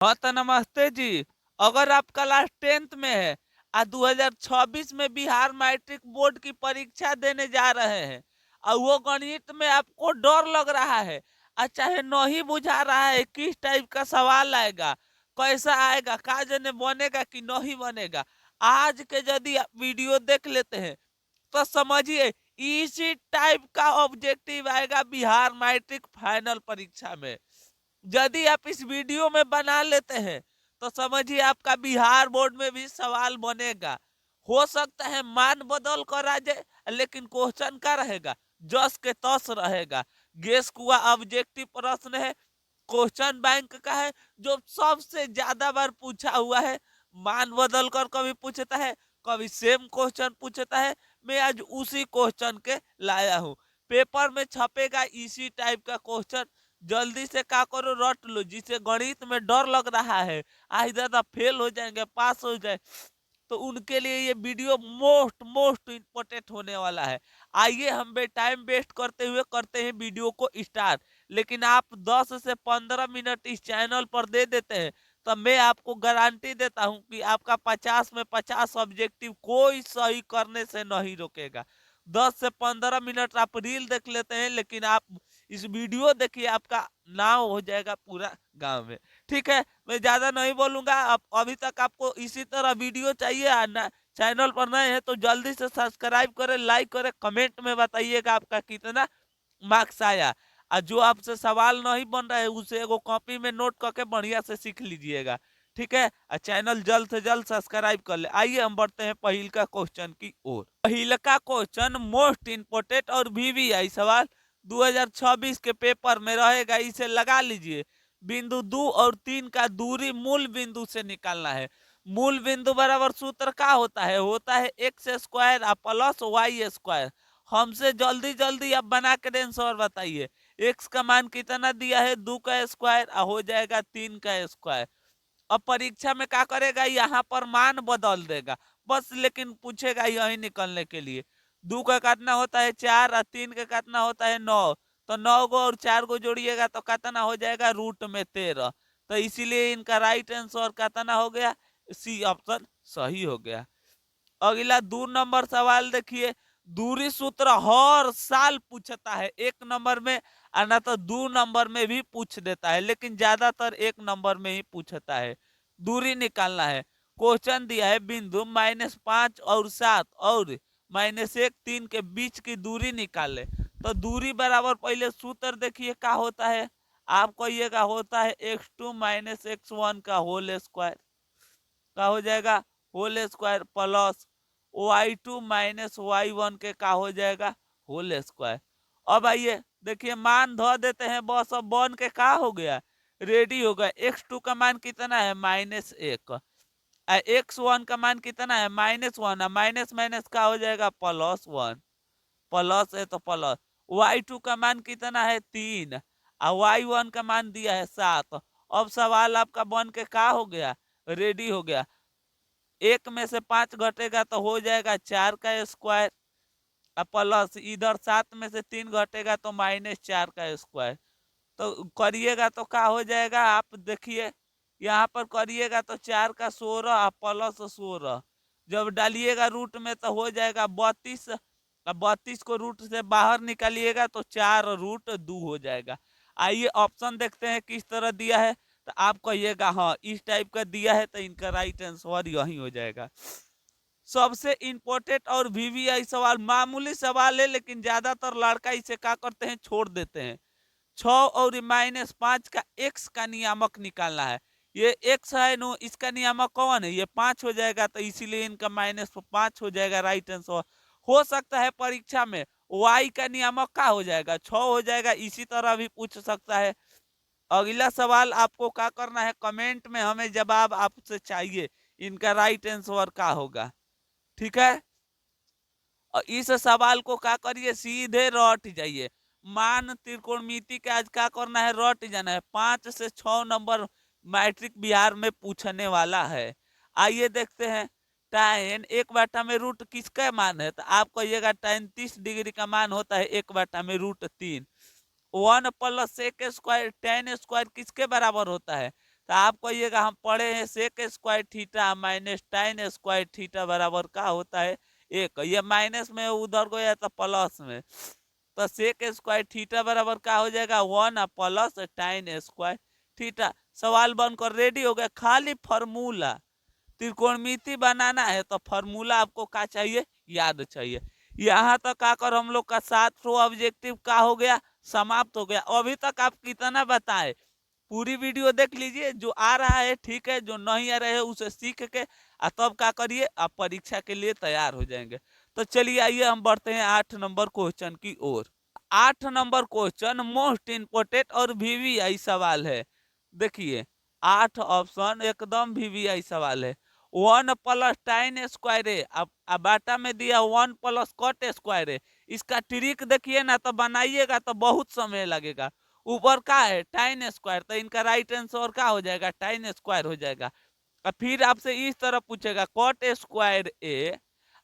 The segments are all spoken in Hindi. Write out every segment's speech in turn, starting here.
हाँ तो नमस्ते जी। अगर आप क्लास 10th में है 2026 में बिहार मैट्रिक बोर्ड की परीक्षा देने जा रहे हैं और वो गणित में आपको डर लग रहा है और चाहे नहीं बुझा रहा है किस टाइप का सवाल आएगा, कैसा आएगा, का जाने बनेगा कि नहीं बनेगा, आज के यदि आप वीडियो देख लेते हैं तो समझिए इसी टाइप का ऑब्जेक्टिव आएगा बिहार मैट्रिक फाइनल परीक्षा में। यदि आप इस वीडियो में बना लेते हैं तो समझिए आपका बिहार बोर्ड में भी सवाल बनेगा। हो सकता है मान बदल कर आ जाए, लेकिन क्वेश्चन का रहेगा, जस के तस रहेगा। गेस हुआ ऑब्जेक्टिव प्रश्न है, क्वेश्चन बैंक का है, जो सबसे ज्यादा बार पूछा हुआ है। मान बदल कर कभी पूछता है, कभी सेम क्वेश्चन पूछता है। मैं आज उसी क्वेश्चन के लाया हूं। पेपर में छपेगा इसी टाइप का क्वेश्चन। जल्दी से क्या करो, रट लो। जिसे गणित में डर लग रहा है आज दादा फेल हो जाएंगे पास हो जाए, तो उनके लिए ये वीडियो मोस्ट मोस्ट इम्पोर्टेंट होने वाला है। आइए हम टाइम वेस्ट करते हुए करते हैं वीडियो को स्टार्ट। लेकिन आप 10 से 15 मिनट इस चैनल पर दे देते हैं तो मैं आपको गारंटी देता हूं कि आपका 50 में 50 ऑब्जेक्टिव कोई सही करने से नहीं रोकेगा। 10 से 15 मिनट आप रील देख लेते हैं, लेकिन आप इस वीडियो देखिए, आपका नाम हो जाएगा पूरा गांव में। ठीक है, मैं ज्यादा नहीं बोलूंगा। अब अभी तक आपको इसी तरह वीडियो चाहिए ना, चैनल पर नए हैं तो जल्दी से सब्सक्राइब करें, लाइक करें, कमेंट में बताइएगा आपका कितना मार्क्स आया। और जो आपसे सवाल नहीं बन रहा है उसे एगो कॉपी में नोट करके बढ़िया से सीख लीजिएगा। ठीक है, और चैनल जल्द से जल्द सब्सक्राइब कर ले। आइए हम बढ़ते हैं पहिल का क्वेश्चन की ओर। पहिल का क्वेश्चन मोस्ट इंपोर्टेंट और वीवीआई सवाल 2026 के पेपर में रहेगा, इसे लगा लीजिए। बिंदु 2 और 3 का दूरी मूल बिंदु से निकालना है। मूल बिंदु बराबर सूत्र का होता है x square plus y square. हमसे जल्दी जल्दी अब बना के आंसर बताइए। एक्स का मान कितना दिया है, 2 का स्क्वायर, हो जाएगा 3 का स्क्वायर। अब परीक्षा में क्या करेगा, यहाँ पर मान बदल देगा बस, लेकिन पूछेगा यही निकलने के लिए। 2 का कितना होता है 4 और 3 का कितना होता है 9। तो 9 को और 4 को जोड़िएगा तो कितना हो जाएगा √13। तो इसीलिए इनका राइट आंसर कितना हो गया, सी ऑप्शन सही हो गया। अगला 2 नंबर सवाल देखिए। दूरी सूत्र हर साल पूछता है 1 नंबर में, और ना तो 2 नंबर में भी पूछ देता है, लेकिन ज्यादातर 1 नंबर में ही पूछता है। दूरी निकालना है। क्वेश्चन दिया है बिंदु -5 और 7 और -1 3 के बीच की दूरी निकाले। तो दूरी बराबर पहले सूत्र देखिए क्या होता है। आप कहिएगा होता है x2 - x1 का होल स्क्वायर। का हो जाएगा whole square plus y2 - y1 के का हो जाएगा होल स्क्वायर। अब आइए देखिए मान धो देते हैं बस। अब बन के का हो गया, रेडी हो गया। x2 का मान कितना है -1, x1 का मान कितना है -1, माइनस माइनस का हो जाएगा +1, प्लस है तो प्लस। y2 का मान कितना है 3 और y1 का मान दिया है 7। अब सवाल आपका बन के का हो गया, रेडी हो गया। 1 में से 5 घटेगा तो हो जाएगा 4 का स्क्वायर, प्लस इधर 7 में से 3 घटेगा तो -4 का स्क्वायर। तो करिएगा तो क्या हो जाएगा, आप देखिए यहाँ पर करिएगा तो 4 का 16 प्लस 16, जब डालिएगा रूट में तो हो जाएगा 32। अब 32 को रूट से बाहर निकालिएगा तो 4√2 हो जाएगा। आइए ऑप्शन देखते हैं किस तरह दिया है। तो आप कहिएगा हाँ इस टाइप का दिया है, तो इनका राइट आंसर यही हो जाएगा। सबसे इंपॉर्टेंट और वीवीआई सवाल, मामूली सवाल है लेकिन ज्यादातर लड़का इसे क्या करते हैं छोड़ देते हैं। 6 और -5 का एक्स का नियामक निकालना है। ये एक्स है नो, इसका नियामक कौन है, ये 5 हो जाएगा, तो इसीलिए इनका -5 हो जाएगा राइट आंसर। हो सकता है परीक्षा में वाई का नियामक का हो जाएगा 6 हो जाएगा, इसी तरह भी पूछ सकता है। अगला सवाल आपको क्या करना है, कमेंट में हमें जवाब आपसे चाहिए, इनका राइट आंसर क्या होगा। ठीक है, और इस सवाल को क्या करिए, सीधे रट जाइए। मान त्रिकोणमिति के आज क्या करना है, रट जाना है। 5 से 6 नंबर मैट्रिक बिहार में पूछने वाला है। आइए देखते हैं। tan 1/√, किसका मान है, तो आप कहिएगा tan 30 डिग्री का मान होता है 1/√3। 1 + sec² tan स्क्वायर किसके बराबर होता है, तो आप कहिएगा हम पढ़े हैं sec square theta minus tan square theta बराबर का होता है 1। ये माइनस में उधर गया तो प्लस में, तो सेक स्क्वायर थीटा बराबर का हो जाएगा 1 प्लस टाइन स्क्वायर थीटा। सवाल बनकर रेडी हो गया। खाली फॉर्मूला त्रिकोणमिति बनाना है तो फॉर्मूला आपको क्या चाहिए, याद चाहिए। यहाँ तक आकर हम लोग का 7 ऑब्जेक्टिव का हो गया, समाप्त हो गया। अभी तक आप कितना बताएं, पूरी वीडियो देख लीजिए, जो आ रहा है ठीक है, जो नहीं आ रहा है उसे सीख के तब क्या करिए, आप परीक्षा के लिए तैयार हो जाएंगे। तो चलिए आइए हम बढ़ते हैं 8 नंबर क्वेश्चन की ओर। 8 नंबर क्वेश्चन मोस्ट इंपोर्टेंट और वीवीआई सवाल है। देखिए 8 ऑप्शन एकदम वीवीआई सवाल है। 1 प्लस टाइन स्क्वायर है, अब बाटा में दिया 1 प्लस कॉट स्क्वायर है। इसका ट्रिक देखिए ना, तो बनाइएगा तो बहुत समय लगेगा। ऊपर का है टाइन स्क्वायर, तो इनका राइट आंसर क्या हो जाएगा, टाइन स्क्वायर हो जाएगा। और फिर आपसे इस तरह पूछेगा कॉट स्क्वायर ए,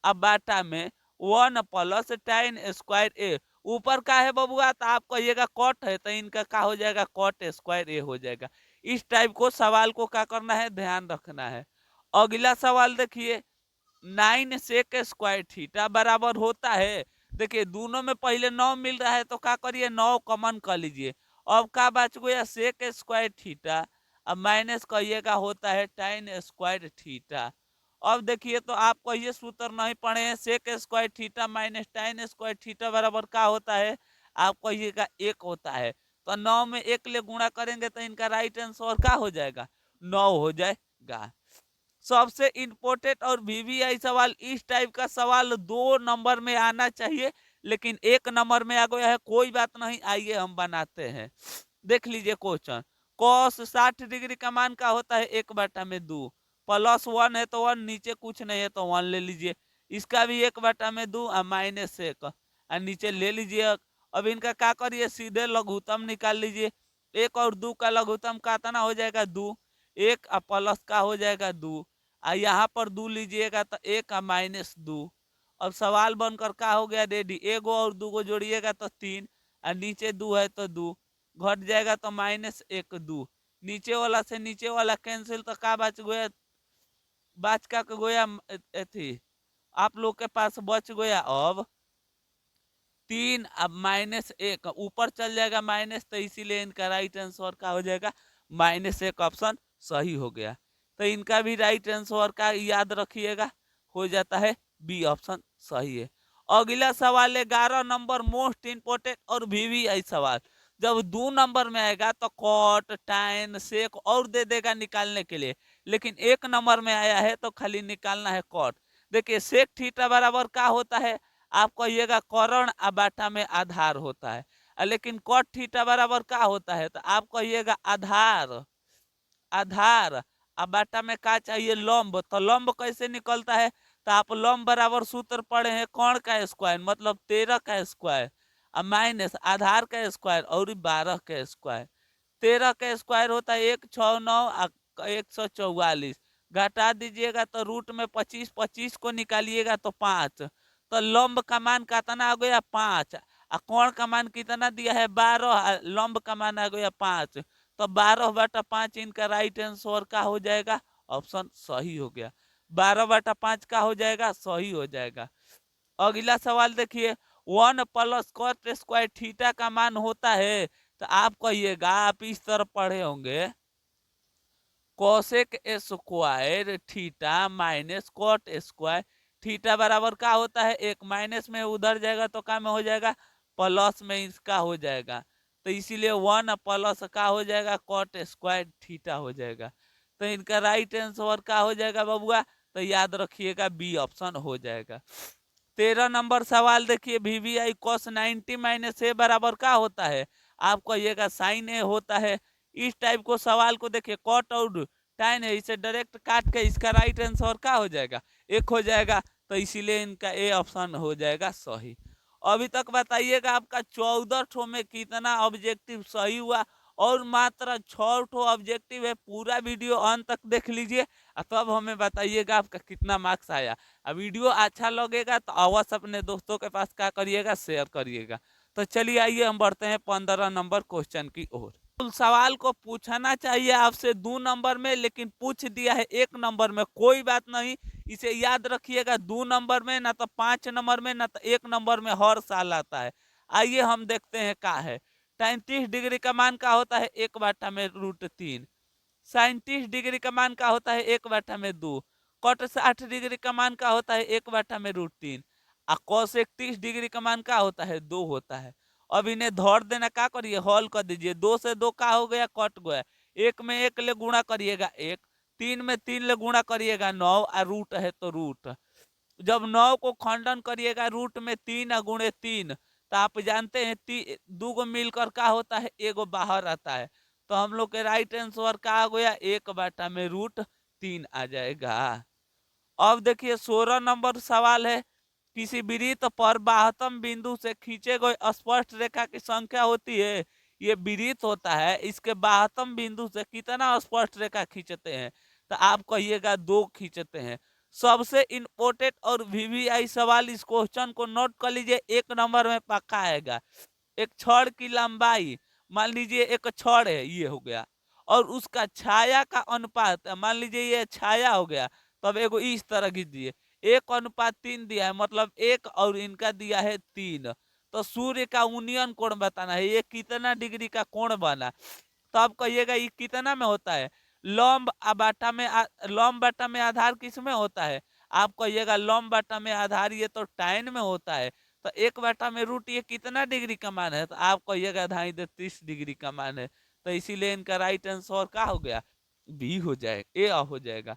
अब बाटा में 1 प्लस टाइन स्क्वायर ए। ऊपर का है बबुआ, तो आप कहिएगा कॉट है, तो इनका क्या हो जाएगा, कॉट स्क्वायर ए हो जाएगा। इस टाइप को सवाल को क्या करना है, ध्यान रखना है। अगला सवाल देखिए 9 सेक स्क्वायर थीटा बराबर होता है। देखिए दोनों में पहले 9 मिल रहा है, तो क्या करिए 9 कॉमन कर लीजिए। अब क्या बच गया, सेक स्क्वायर थीटा, अब माइनस कहिएगा होता है टाइन स्क्वायर थीटा। अब देखिए तो आप कहिए सूत्र नहीं पढ़े हैं, sec square theta minus tan square theta बराबर क्या होता है, आप कहिएगा 1 होता है। तो 9 में 1 ले गुणा करेंगे तो इनका राइट आंसर क्या हो जाएगा, 9 हो जाएगा। सबसे इंपोर्टेंट और वीवीआई सवाल, इस टाइप का सवाल 2 नंबर में आना चाहिए, लेकिन 1 नंबर में आ गया है, कोई बात नहीं, आइए हम बनाते हैं। देख लीजिए क्वेश्चन, कॉस 60 डिग्री का मान का होता है 1/2, प्लस 1 है तो 1, नीचे कुछ नहीं है तो 1 ले लीजिए। इसका भी 1/2 और माइनस 1 और नीचे ले लीजिए। अब इनका क्या करिए, सीधे लघुत्तम निकाल लीजिए। 1 और 2 का लघुत्तम कितना हो जाएगा, 2। 1 और प्लस का हो जाएगा 2, और यहाँ पर 2 लीजिएगा तो 1 और माइनस 2। अब सवाल बनकर क्या हो गया, रेडी। 1 और 2 को जोड़िएगा तो 3, और नीचे 2 है तो 2 घट जाएगा तो -1 2। नीचे वाला से नीचे वाला कैंसिल, तो क्या बच गया, बच का गया थी आप लोग के पास बच गया अब 3, अब -1 ऊपर चल जाएगा माइनस, तो इसीलिए इनका राइट आंसर क्या हो जाएगा, -1 ऑप्शन सही हो गया। तो इनका भी राइट आंसर का याद रखिएगा, हो जाता है बी ऑप्शन सही है। अगला सवाल 11 नंबर मोस्ट इंपोर्टेंट और वीवीआई सवाल। जब 2 नंबर में आएगा तो कॉट टाइन सेक और दे देगा निकालने के लिए, लेकिन 1 नंबर में आया है तो खाली निकालना है कॉट। देखिए सेक थीटा बराबर क्या होता है, आप कहिएगा करण आ बाटा में आधार होता है, लेकिन कॉट थीटा बराबर क्या होता है, तो आप कहिएगा आधार। आधार अब बाटा में क्या चाहिए, लंब। तो लंब कैसे निकलता है, तो आप लंब बराबर सूत्र पढ़े हैं, कर्ण का स्क्वायर मतलब 13 का स्क्वायर, अब माइनस आधार का स्क्वायर और 12 का स्क्वायर। 13 का स्क्वायर होता है 169 144, घटा दीजिएगा तो रूट में 25, 25 को निकालिएगा तो 5। तो लंब का मान कितना आ गया, 5। कोण का मान कितना दिया है, 12, लंब का मान आ गया 5। तो 12/5 इनका राइट आंसर का हो जाएगा, ऑप्शन सही हो गया। 12/5 का हो जाएगा, सही हो जाएगा। अगला सवाल देखिए 1 प्लस कॉट स्क्वायर थीटा का मान होता है, तो आप कहिएगा, आप इस तरह पढ़े होंगे, cosec square theta minus cot square theta बराबर क्या होता है, 1 माइनस में उधर जाएगा तो क्या में हो जाएगा, प्लस में इसका हो जाएगा। तो इसीलिए 1 प्लस का हो जाएगा कॉट स्क्वायर थीटा हो जाएगा। तो इनका राइट आंसर क्या हो जाएगा बबुआ, तो याद रखिएगा बी ऑप्शन हो जाएगा। 13 नंबर सवाल देखिए, वीवीआई कॉस 90 माइनस ए बराबर क्या होता है, आप कहिएगा साइन ए होता है। इस टाइप को सवाल को देखिए, कॉट और टाइन है, इसे डायरेक्ट काट के इसका राइट आंसर क्या हो जाएगा, 1 हो जाएगा। तो इसीलिए इनका ए ऑप्शन हो जाएगा सही। अभी तक बताइएगा आपका 14 में कितना ऑब्जेक्टिव सही हुआ, और मात्र 6 ऑब्जेक्टिव है। पूरा वीडियो अंत तक देख लीजिए, तब हमें बताइएगा आपका कितना मार्क्स आया। वीडियो अच्छा लगेगा तो अवश्य अपने दोस्तों के पास क्या करिएगा, शेयर करिएगा। तो चलिए आइए हम बढ़ते हैं 15 नंबर क्वेश्चन की ओर। सवाल को पूछना चाहिए आपसे 2 नंबर में, लेकिन पूछ दिया है 1 नंबर में। कोई बात नहीं, इसे याद रखिएगा, 2 नंबर में ना तो 5 नंबर में ना तो 1 नंबर में हर साल आता है। आइए हम देखते हैं क्या है। 33 डिग्री का मान का होता है 1/√3। 37 डिग्री का मान का होता है 1/2। कट 60 डिग्री का मान का होता है 1/√3। और कॉस 31 डिग्री का मान का होता है 2 होता है। अब इन्हें धर देना, क्या करिए, हॉल कर दीजिए। 2 से 2 का हो गया, कट गया। 1 में 1 ले गुणा करिएगा 1, 3 में 3 ले गुणा करिएगा 9, और रूट है तो रूट। जब 9 को खंडन करिएगा रूट में 3 गुणे 3, तो आप जानते हैं 2 को मिलकर क्या होता है, एगो बाहर आता है। तो हम लोग के राइट आंसर क्या हो गया, 1/√3 आ जाएगा। अब देखिए 16 नंबर सवाल है। किसी वृत्त पर 72 बिंदु से खींचे गए स्पष्ट रेखा की संख्या होती है। ये वृत्त होता है, इसके 72 बिंदु से कितना स्पष्ट रेखा खींचते हैं, तो आप कहिएगा 2 खींचते हैं। सबसे इंपोर्टेंट और वीवीआई सवाल, इस क्वेश्चन को नोट कर लीजिए, 1 नंबर में पक्का आएगा। एक छड़ की लंबाई, मान लीजिए एक छड़ है, ये हो गया, और उसका छाया का अनुपात, मान लीजिए ये छाया हो गया, तब एगो इस तरह खींच दिए। 1/3 दिया है, मतलब 1 और इनका दिया है 3। तो सूर्य का यूनियन कोण बताना है, ये कितना डिग्री का कोण बना। तो आप कहिएगा ये कितना में होता है, लंब बाटा में लंब बाटा में आधार किस में होता है, आप कहिएगा लंब बाटा में आधार ये तो टाइन में होता है। तो 1/√, ये कितना डिग्री का मान है, तो आप कहिएगा 30 डिग्री का मान है। तो इसीलिए इनका राइट आंसर क्या हो गया, बी हो जाएगा, ए हो जाएगा।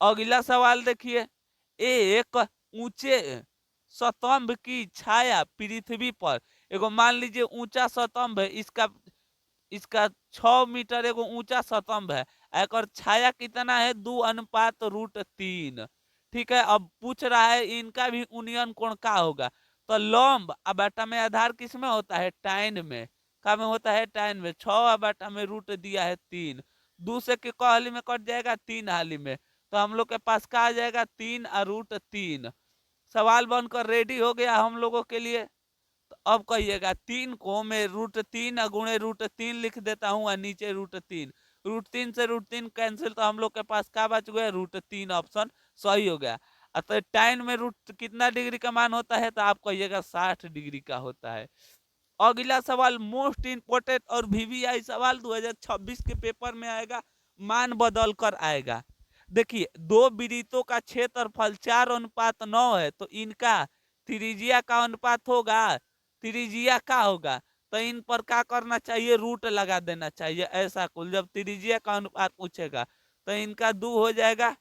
अगला सवाल देखिए। एक ऊंचे स्तंभ की छाया पृथ्वी पर, एगो मान लीजिए ऊंचा स्तंभ है, इसका इसका 6 मीटर एगो ऊंचा स्तंभ है, एक छाया कितना है, 2/√3। ठीक है, अब पूछ रहा है इनका भी यूनियन कोण का होगा। तो लंब बाटा में आधार किस में होता है, टाइन में, का में होता है, टाइन में। 6/√, दिया है 3, 2 से के हाली में कट जाएगा, 3 हाली में। तो हम लोग के पास क्या आ जाएगा, 3/√3। सवाल बनकर रेडी हो गया हम लोगों के लिए। तो अब कहिएगा 3 को मैं √3 गुणे √3 लिख देता हूँ, और नीचे √3। √3 से √3 कैंसिल, तो हम लोग के पास क्या बच गया, √3 ऑप्शन सही हो गया। तो टाइन में रूट कितना डिग्री का मान होता है, तो आप कहिएगा 60 डिग्री का होता है। अगला सवाल मोस्ट इंपोर्टेंट और वीवीआई सवाल 2026 के पेपर में आएगा, मान बदल कर आएगा। देखिए, 2 वृत्तों का क्षेत्रफल 4:9 है, तो इनका त्रिज्या का अनुपात होगा, त्रिज्या का होगा, तो इन पर क्या करना चाहिए, रूट लगा देना चाहिए। ऐसा कुल जब त्रिज्या का अनुपात पूछेगा, तो इनका 2 हो जाएगा,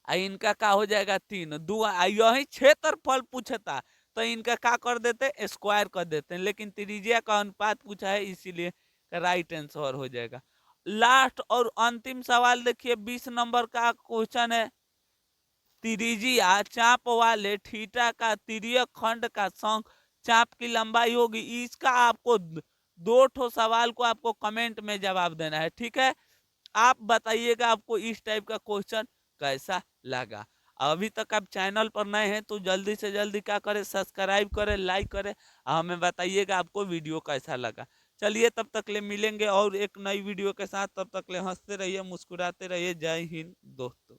इनका का हो जाएगा 3। यही क्षेत्रफल पूछता तो इनका का कर देते, स्क्वायर कर देते, लेकिन त्रिज्या का अनुपात पूछा है, इसीलिए राइट आंसर हो जाएगा। लास्ट और अंतिम सवाल देखिए, 20 नंबर का क्वेश्चन है। त्रिज्या चाप वाले थीटा का तिर्यक खंड का संग चाप की लंबाई होगी। इसका आपको 2 सवाल को आपको कमेंट में जवाब देना है, ठीक है। आप बताइएगा आपको इस टाइप का क्वेश्चन कैसा लगा। अभी तक आप चैनल पर नए हैं तो जल्दी से जल्दी क्या करें, सब्सक्राइब करें, लाइक करें, हमें बताइएगा आपको वीडियो कैसा लगा। चलिए तब तक ले मिलेंगे और एक नई वीडियो के साथ, तब तक ले हंसते रहिए, मुस्कुराते रहिए। जय हिंद दोस्तों।